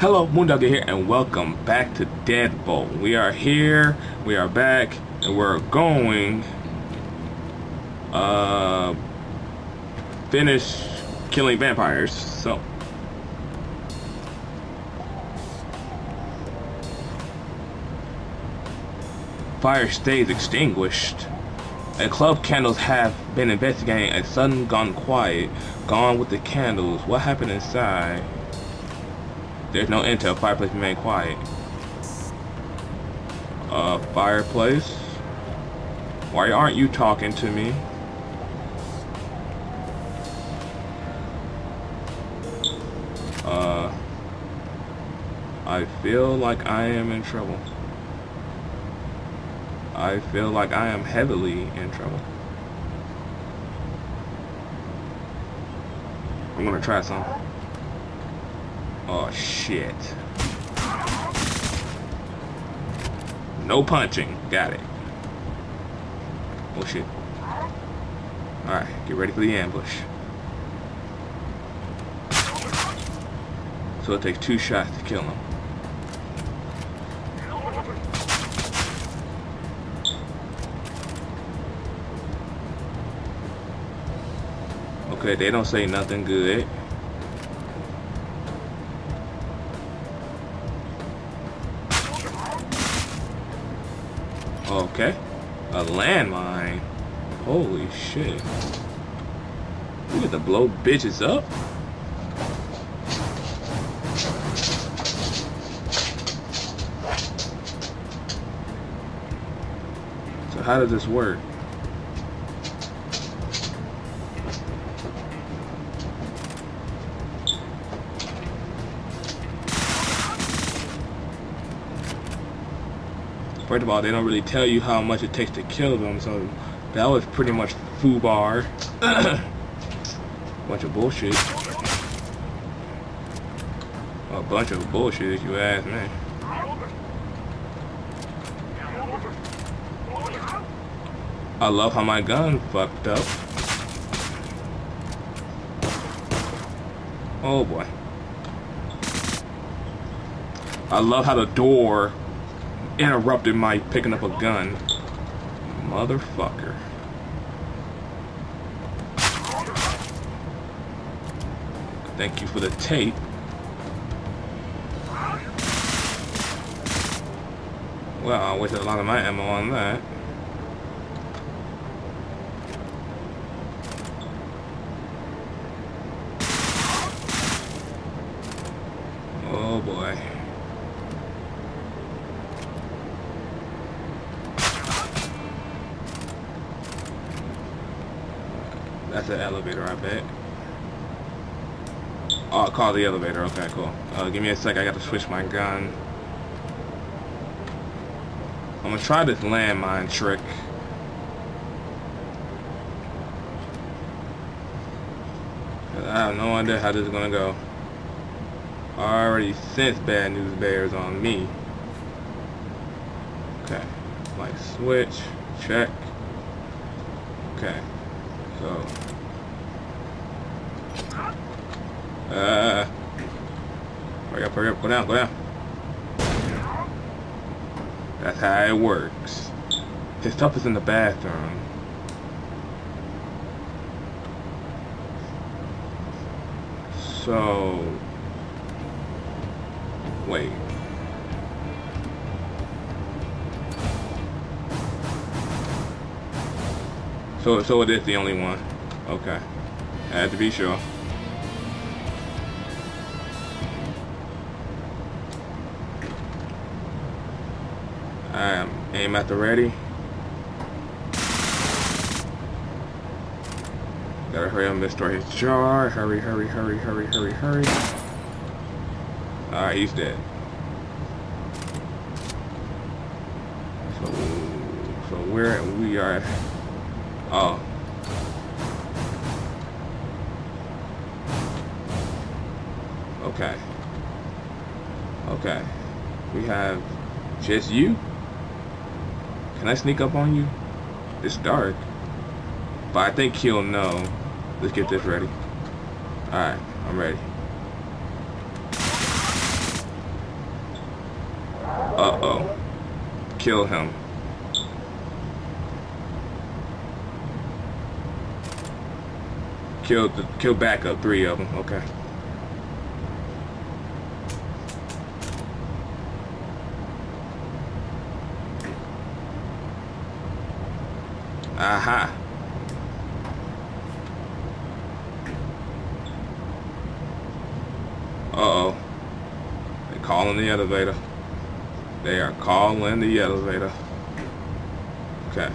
Hello, Moondogger here, and welcome back to Deadbolt. We are here, we are back, and we're going finish killing vampires. So fire stays extinguished. A club candles have been investigating a sudden gone quiet. Gone with the candles. What happened inside? There's no intel. Fireplace remain quiet. Fireplace? Why aren't you talking to me? I feel like I am in trouble. I feel like I am heavily in trouble. I'm gonna try some. Oh shit. No punching. Got it. Oh shit. Alright, get ready for the ambush. So it takes 2 shots to kill him. Okay, they don't say nothing good. Okay, a landmine. Holy shit. We get to blow bitches up? So how does this work? First of all, they don't really tell you how much it takes to kill them, so that was pretty much foobar. Bunch of bullshit. A bunch of bullshit, if you ask me. I love how my gun fucked up. Oh boy. I love how the door interrupted my picking up a gun. Motherfucker. Thank you for the tape. Well, I wasted a lot of my ammo on that. Oh boy. That's an elevator, I bet. Oh, I'll call the elevator. Okay, cool. Give me a sec. I got to switch my gun. I'm gonna try this landmine trick. I have no idea how this is gonna go. I already sensed bad news bears on me. Okay. Like switch. Check. Okay. So. Hurry up, go down, go down. That's how it works. His stuff is in the bathroom. So, wait. So it is the only one. Okay. I had to be sure. Aim at the ready. Gotta hurry up and destroy his jar. Hurry, hurry, hurry, hurry, hurry, hurry. Alright, he's dead. So where we are at? Oh. Okay. Okay. We have just you? Can I sneak up on you? It's dark. But I think he'll know. Let's get this ready. Alright, I'm ready. kill him. Kill backup, 3 of them. Okay. Aha. Uh-oh. They're calling the elevator. They are calling the elevator. Okay.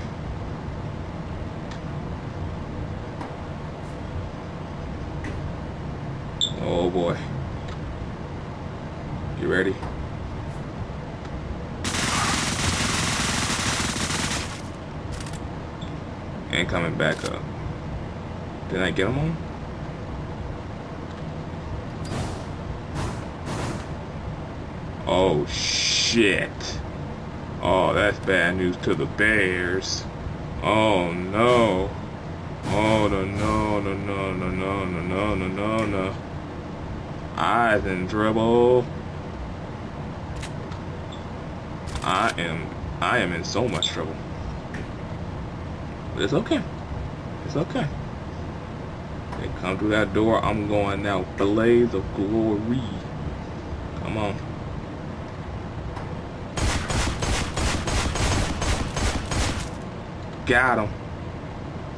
Oh boy. You ready? And coming back up. Did I get him on? Oh shit. Oh, that's bad news to the Bears. Oh no. Oh no no no no no no no no no no no. I's in trouble. I am in so much trouble. But it's okay. It's okay. They come through that door, I'm going out. Blaze of glory. Come on. Got him.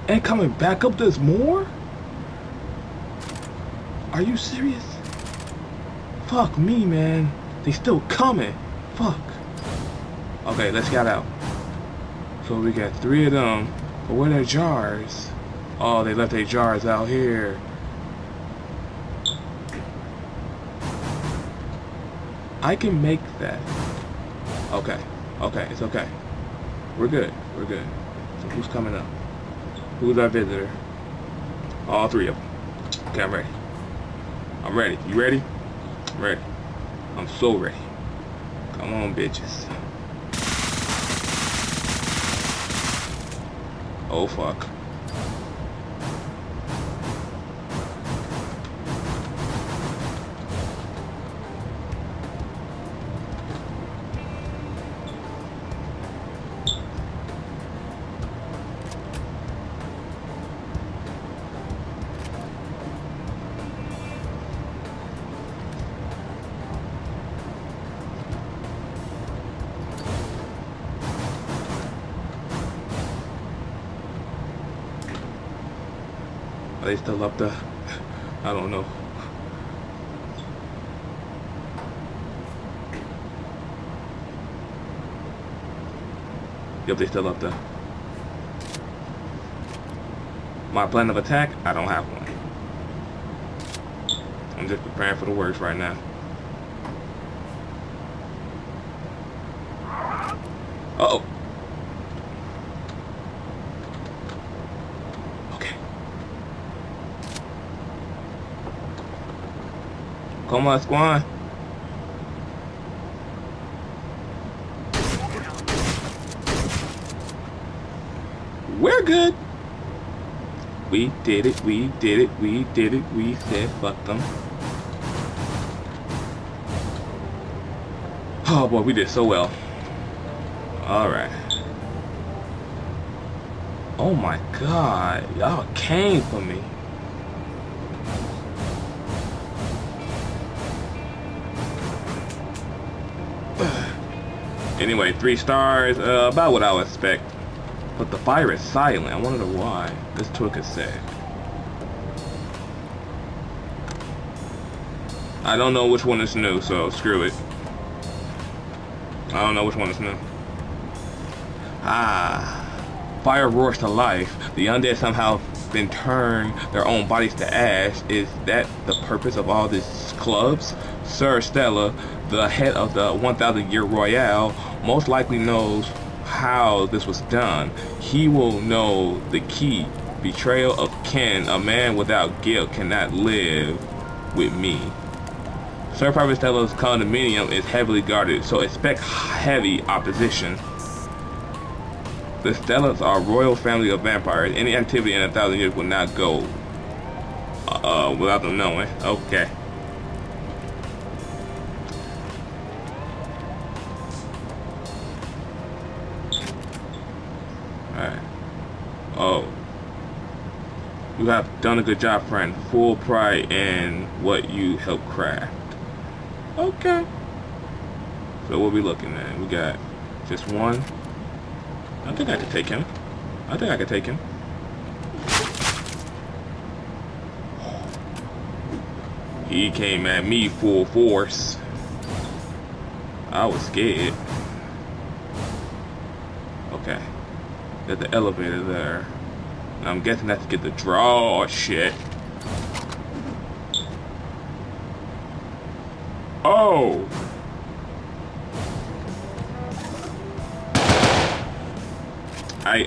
And coming back up, there's more? Are you serious? Fuck me, man. They still coming. Fuck. Okay, let's get out. So we got 3 of them. But where are their jars? Oh, they left their jars out here. I can make that. Okay. Okay, it's okay. We're good. We're good. So who's coming up? Who's our visitor? All 3 of them. Okay, I'm ready. I'm ready. You ready? I'm ready. I'm so ready. Come on, bitches. Oh, fuck. Are they still up there? I don't know. Yep, they still up there. My plan of attack? I don't have one. I'm just preparing for the worst right now. Uh-oh. Come on, squad. We're good. We did it. We did it. We did it. We said fuck them. Oh boy, we did so well. All right. Oh my God, y'all came for me. Anyway, 3 stars, about what I would expect. But the fire is silent. I wonder why. This took a sec. I don't know which one is new, so screw it. I don't know which one is new. Fire roars to life. The undead somehow then turn their own bodies to ash. Is that the purpose of all these clubs? Sir Stella, the head of the 1000-year Royale, most likely knows how this was done. He will know the key. Betrayal of kin. A man without guilt cannot live with me. Sir Private Stella's condominium is heavily guarded, so expect heavy opposition. The Stellas are a royal family of vampires. Any activity in 1,000 years will not go without them knowing. Okay. Alright. Oh. You have done a good job, friend. Full pride in what you helped craft. Okay. So what we looking at? We got just one. I think I could take him. I think I could take him. He came at me full force. I was scared. Okay. There's the elevator there. I'm guessing that's to get the draw shit. Oh!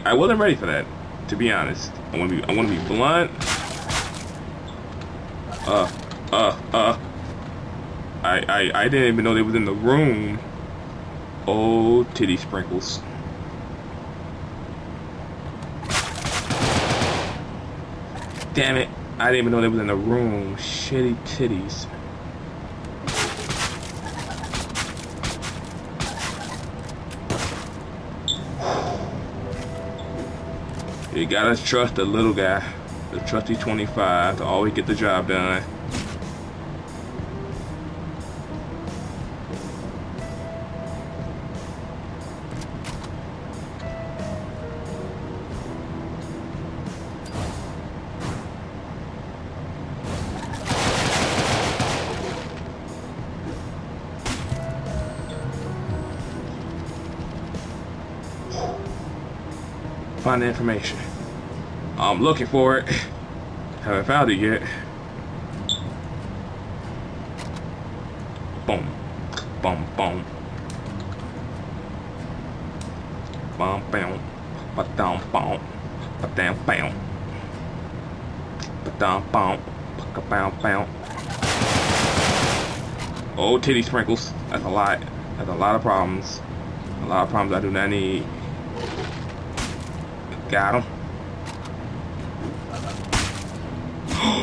I wasn't ready for that, to be honest. I wanna be blunt. I didn't even know they was in the room. Oh, titty sprinkles. Damn it. I didn't even know they was in the room. Shitty titties. You gotta trust the little guy. The trusty 25 to always get the job done. Find the information. I'm looking for it. Haven't found it yet. Boom. Boom, boom. Bum, bam. Ba-dum, bum. Ba-dam, bam. Ba-dum, bum. Ba-bam, bam. Oh, titty sprinkles. That's a lot. That's a lot of problems. A lot of problems I do not need. Got him.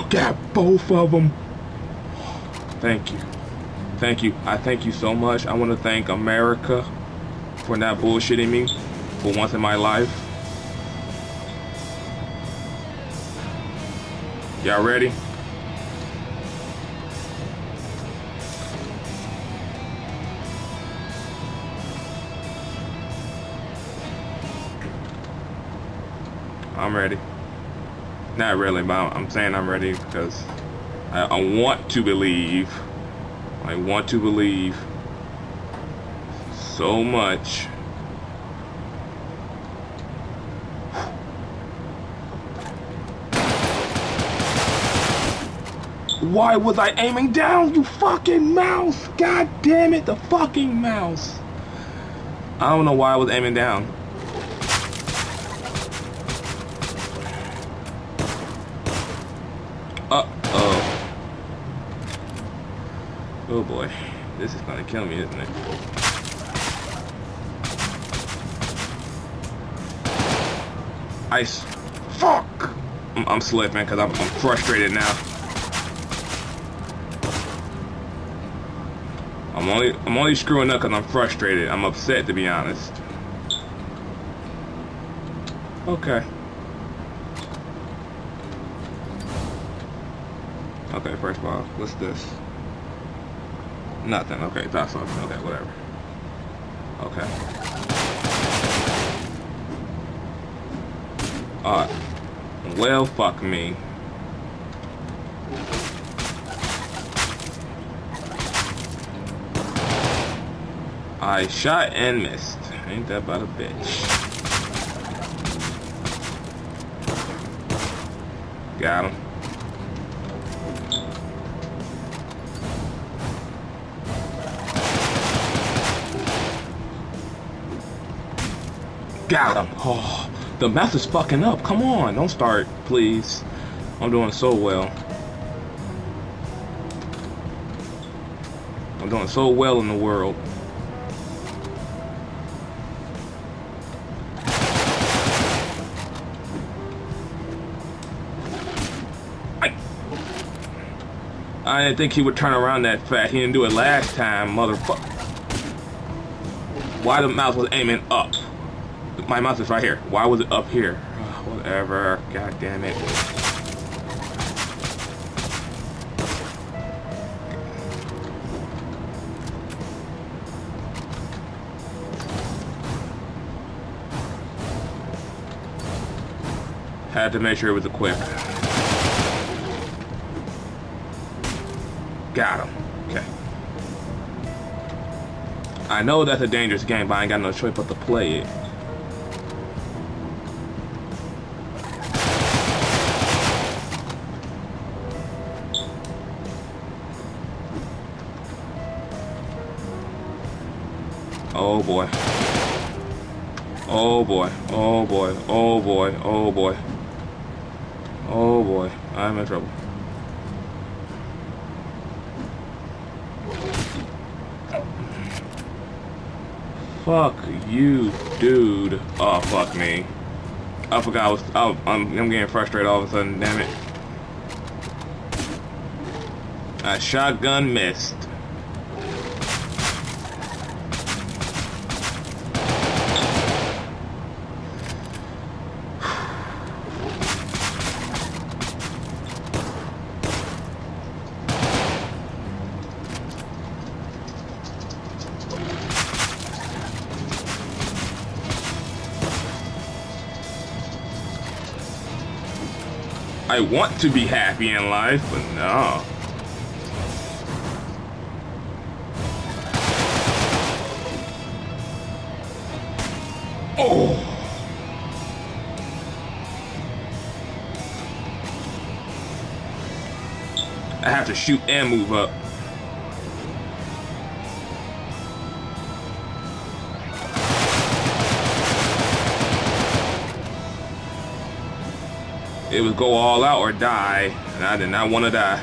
Got both of them. Thank you. Thank you. I thank you so much. I want to thank America for not bullshitting me for once in my life. Y'all ready? I'm ready. Not really, but I'm saying I'm ready because I want to believe. I want to believe so much. Why was I aiming down, you fucking mouse? God damn it, the fucking mouse. I don't know why I was aiming down. Uh-oh. Oh boy. This is gonna kill me, isn't it? Ice. Fuck! I'm slipping because I'm frustrated now. I'm only screwing up because I'm frustrated. I'm upset, to be honest. Okay. Okay, first of all, what's this? Nothing. Okay, that's something. Okay, whatever. Okay. Well, fuck me. I shot and missed. Ain't that about a bitch? Got him. Got him. Oh, the math is fucking up. Come on, don't start, please. I'm doing so well. I'm doing so well in the world. I didn't think he would turn around that fast. He didn't do it last time, motherfucker. Why the mouse was aiming up? My mouse is right here. Why was it up here? Whatever. God damn it. Had to make sure it was equipped. Got him. Okay. I know that's a dangerous game, but I ain't got no choice but to play it. Oh boy. Oh boy. Oh boy. Oh boy. Oh boy. Oh boy. I'm in trouble. Fuck you, dude. Oh, fuck me. I forgot I'm getting frustrated all of a sudden, damn it. A shotgun missed. I want to be happy in life, but no. Oh! I have to shoot and move up. It was go all out or die, and I did not want to die.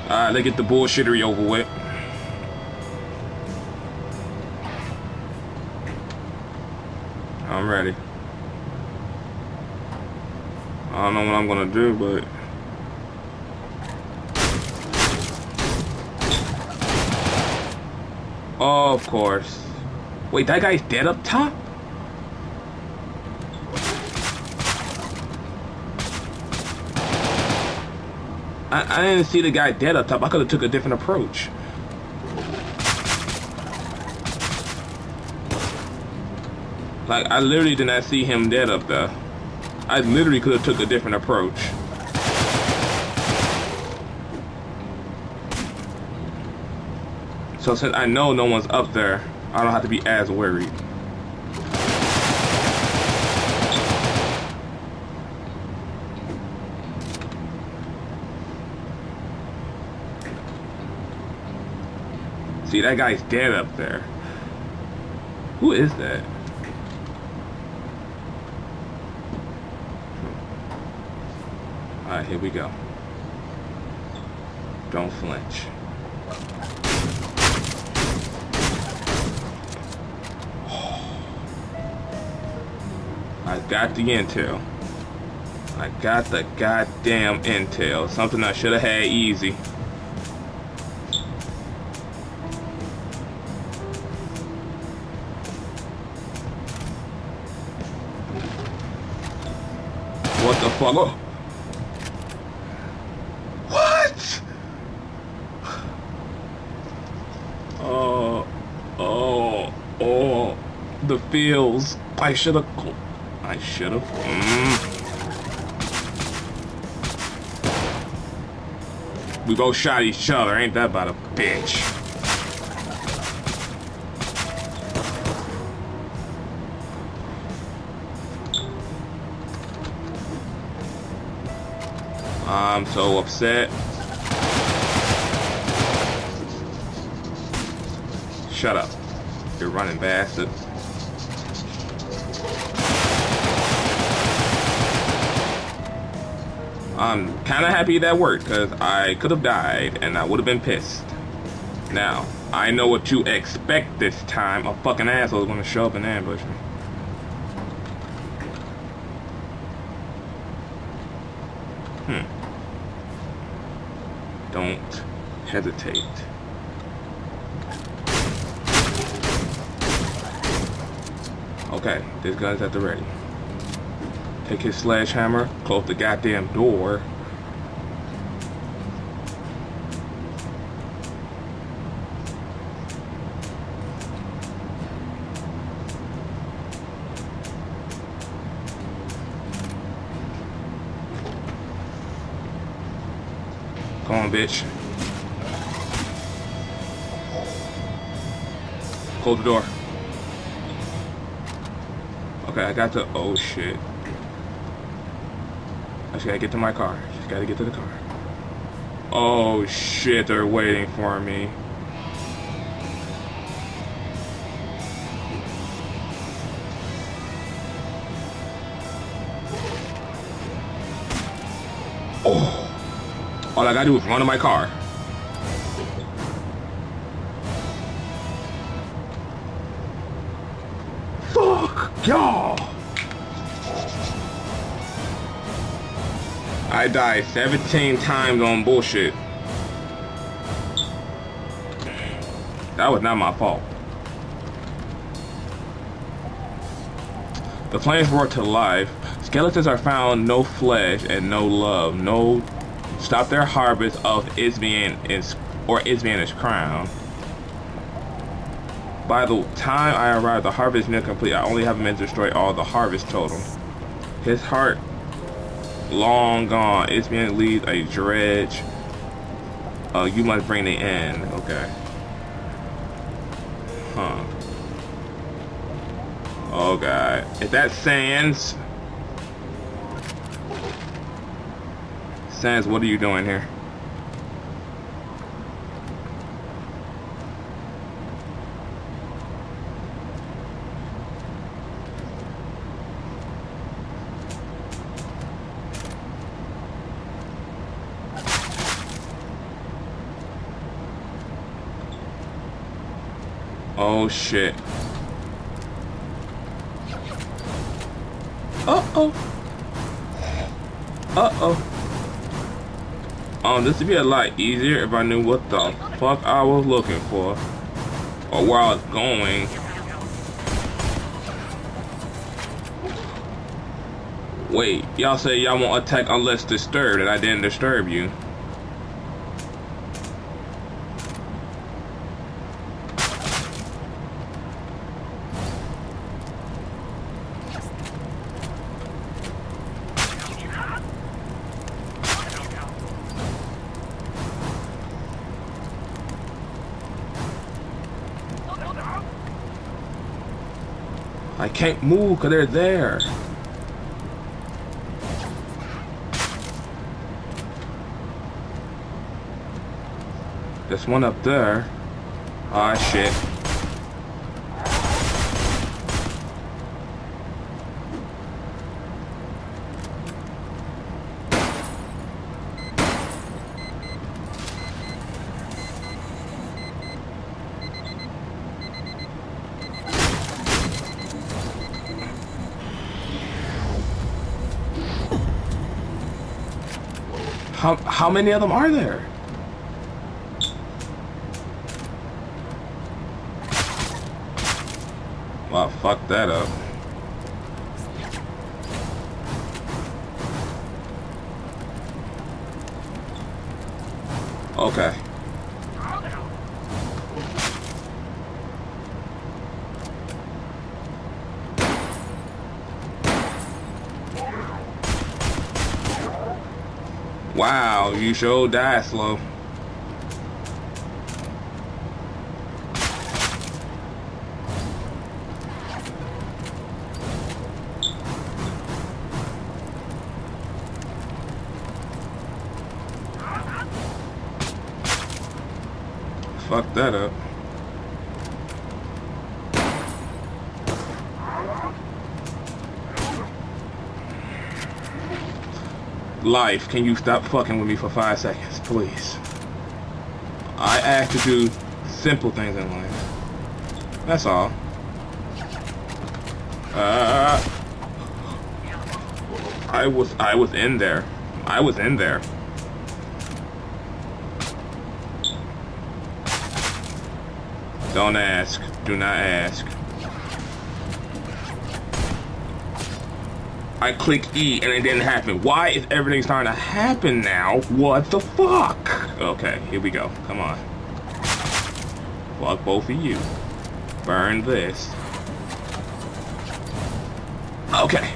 Alright, let's get the bullshittery over with. I'm ready. I don't know what I'm gonna do, but... Oh, of course. Wait, that guy's dead up top? I didn't see the guy dead up top. I could have took a different approach. Like, I literally did not see him dead up there. I literally could have took a different approach. So since I know no one's up there, I don't have to be as worried. See, that guy's dead up there. Who is that? Alright, here we go. Don't flinch. I got the intel. I got the goddamn intel. Something I should have had easy. What the fuck? Oh. What? Oh. The feels. I should have. We both shot each other. Ain't that about a bitch? I'm so upset. Shut up. You're running bastard. I'm kind of happy that worked, because I could have died, and I would have been pissed. Now, I know what to expect this time. A fucking asshole is going to show up and ambush me. Don't hesitate. Okay, this gun's at the ready. Take his sledgehammer, close the goddamn door. Come on, bitch. Close the door. Okay, I got the... Oh, shit. I just gotta get to my car. Just gotta get to the car. Oh, shit. They're waiting for me. Oh. All I gotta do is run to my car. Fuck y'all! I died 17 times on bullshit. That was not my fault. The flames roared to life. Skeletons are found, no flesh and no love. No, stop their harvest of Isbian or Isbianish crown. By the time I arrived, the harvest is near complete. I only have meant to destroy all the harvest total. His heart long gone. Isbian leads a dredge. You must bring the end. Okay. Huh. Oh god. Is that Sans? Sans, what are you doing here? Oh shit. Uh-oh. Uh-oh. This would be a lot easier if I knew what the fuck I was looking for. Or where I was going. Wait, y'all say y'all won't attack unless disturbed, and I didn't disturb you. I can't move because they're there. There's one up there. Ah, shit. How many of them are there? Well, fuck that up. Okay. Wow, you sure die slow. Fuck that up. Life, can you stop fucking with me for 5 seconds, please? I asked to do simple things in life. That's all. I was in there. I was in there. Don't ask. Do not ask. I click E and it didn't happen. Why is everything starting to happen now? What the fuck? Okay, here we go. Come on. Fuck both of you. Burn this. Okay.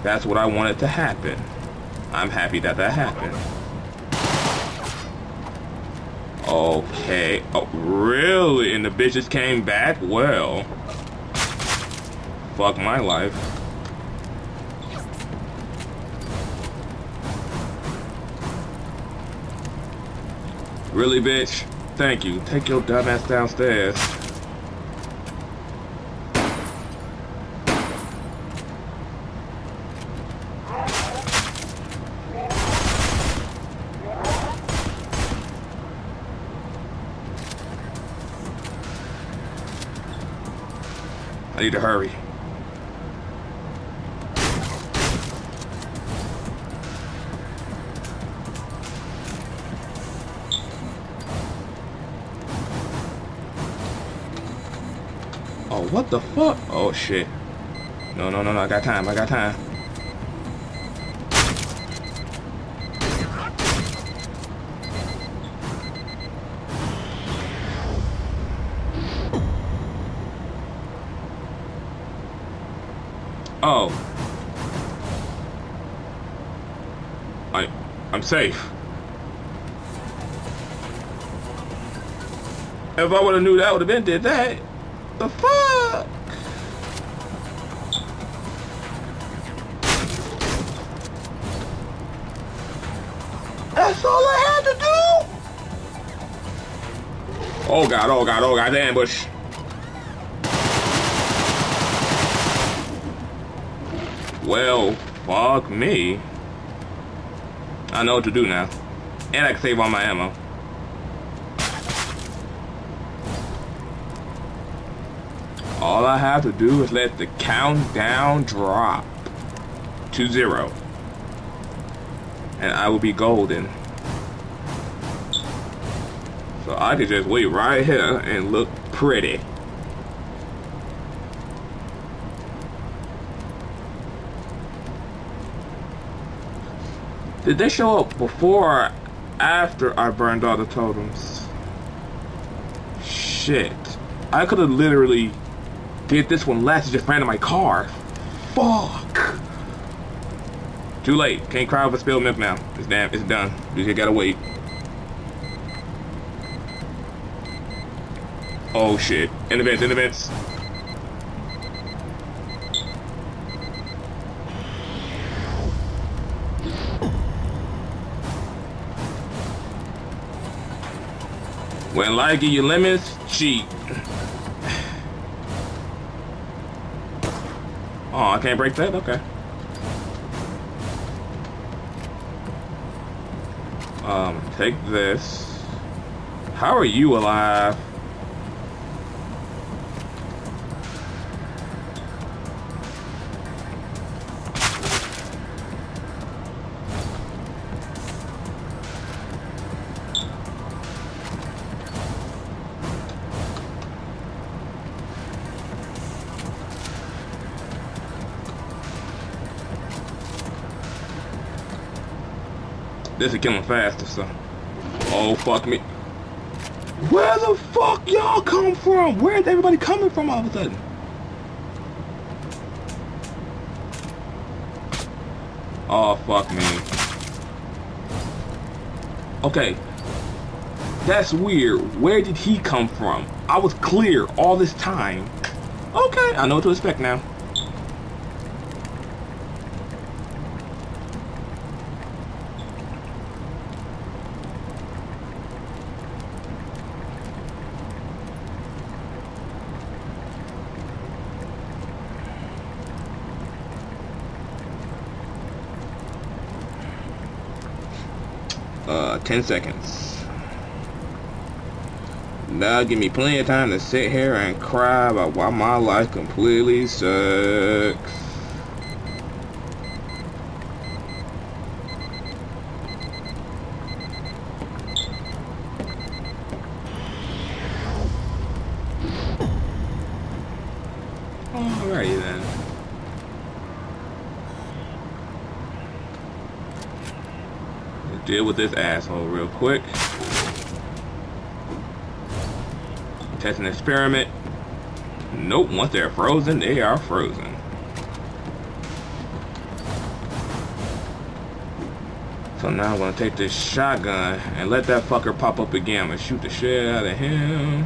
That's what I wanted to happen. I'm happy that that happened. Okay. Oh, really? And the bitches came back? Well. Fuck my life. Really, bitch? Thank you. Take your dumb ass downstairs. I need to hurry. Oh, what the fuck? Oh, shit. No, no, no, no. I got time. I got time. Oh. I'm safe. If I would have knew that would have been did that. The fuck? That's all I had to do? Oh god, oh god, oh god, the ambush. Well, fuck me. I know what to do now. And I can save all my ammo. All I have to do is let the countdown drop to 0. And I will be golden. So I can just wait right here and look pretty. Did they show up before or after I burned all the totems? Shit. I could have literally did this one last and just ran to my car. Fuck. Too late. Can't cry over spilled milk now. It's damn. It's done. You just gotta wait. Oh shit. In the vents. In the vents. When life give you lemons, cheat. Oh, I can't break that? Okay. Take this. How are you alive? This is killing faster, so. Oh, fuck me. Where the fuck y'all come from? Where's everybody coming from all of a sudden? Oh, fuck me. Okay. That's weird. Where did he come from? I was clear all this time. Okay, I know what to expect now. Uh, 10 seconds. Now give me plenty of time to sit here and cry about why my life completely sucks. Alrighty then. deal with this asshole real quick. Test an experiment. Nope, once they're frozen, they are frozen. So now I'm gonna take this shotgun and let that fucker pop up again. I'm gonna shoot the shit out of him.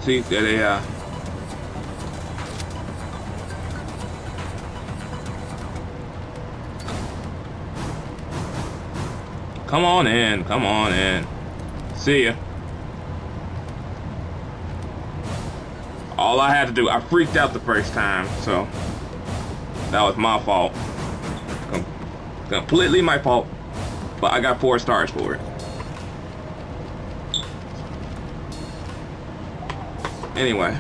See, there they are. Come on in, come on in. See ya. All I had to do, I freaked out the first time, so that was my fault. Completely my fault, but I got 4 stars for it. Anyway,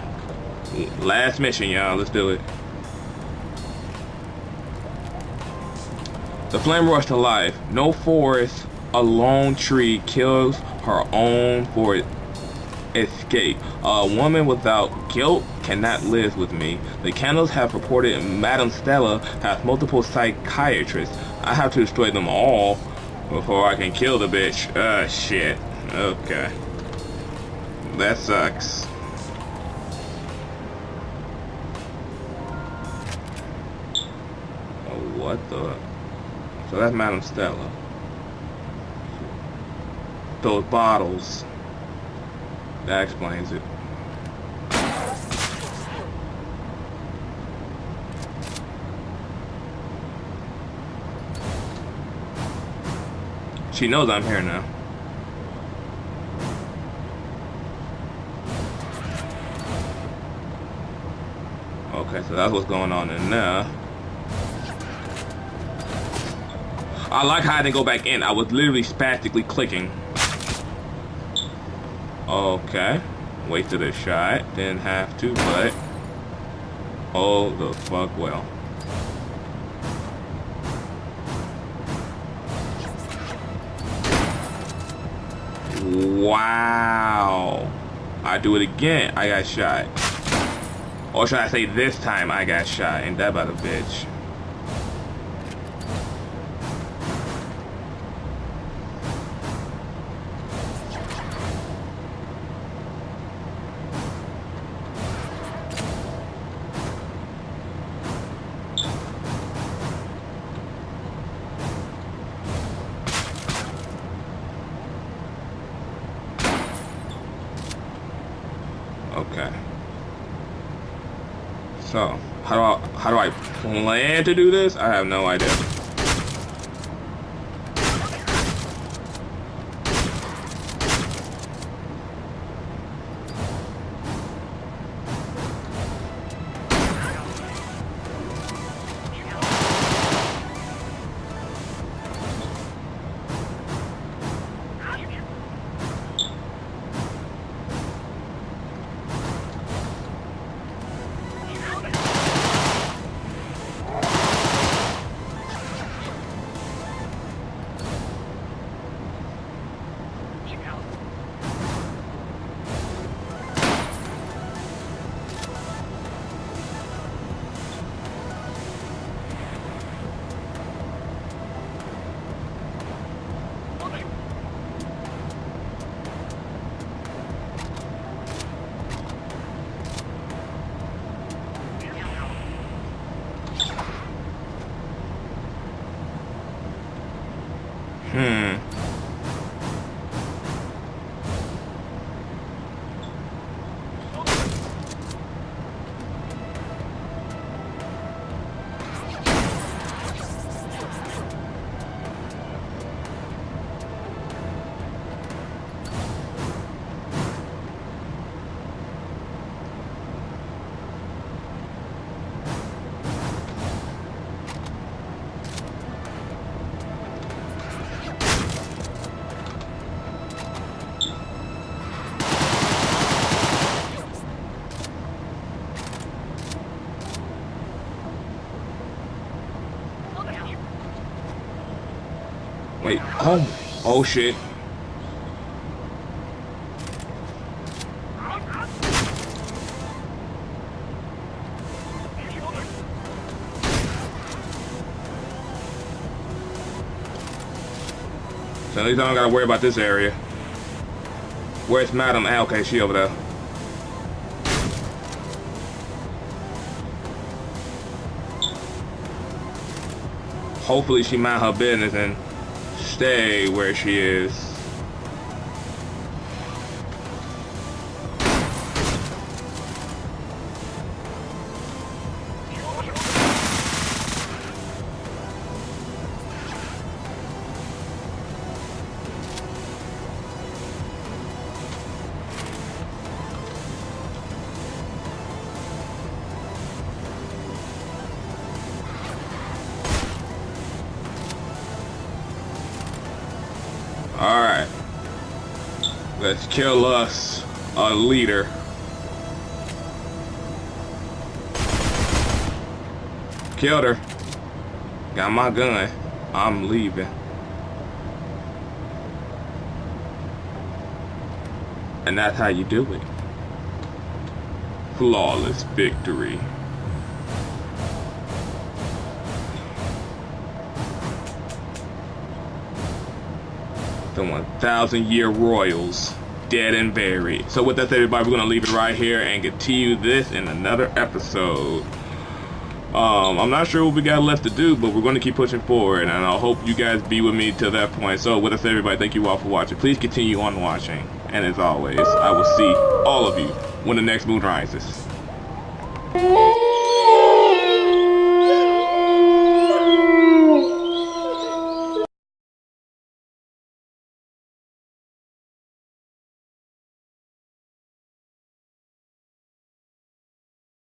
last mission, y'all. Let's do it. The flame rush to life. No forest, a lone tree kills her own for escape. A woman without guilt cannot live with me. The candles have reported Madame Stella has multiple psychiatrists. I have to destroy them all before I can kill the bitch. Shit. Okay. That sucks. What the? So that's Madame Stella. Those bottles. That explains it. She knows I'm here now. Okay, so that's what's going on in there. I like how I didn't go back in. I was literally spastically clicking. Okay. Wasted a shot. Didn't have to, but... oh, the fuck well. Wow. I do it again. I got shot. Or should I say this time I got shot. Ain't that about a bitch? Okay. So, how do I plan to do this? I have no idea. Wait, oh shit. At least I don't gotta worry about this area. Where's Madam? Ah, okay, she over there. Hopefully she mind her business and stay where she is. Alright. Let's kill us a leader. Killed her. Got my gun. I'm leaving. And that's how you do it. Flawless victory. The 1,000-year royals, dead and buried. So with that said, everybody, we're gonna leave it right here and continue this in another episode. I'm not sure what we got left to do, but we're gonna keep pushing forward, and I hope you guys be with me till that point. So with that said, everybody, thank you all for watching. Please continue on watching, and as always, I will see all of you when the next moon rises.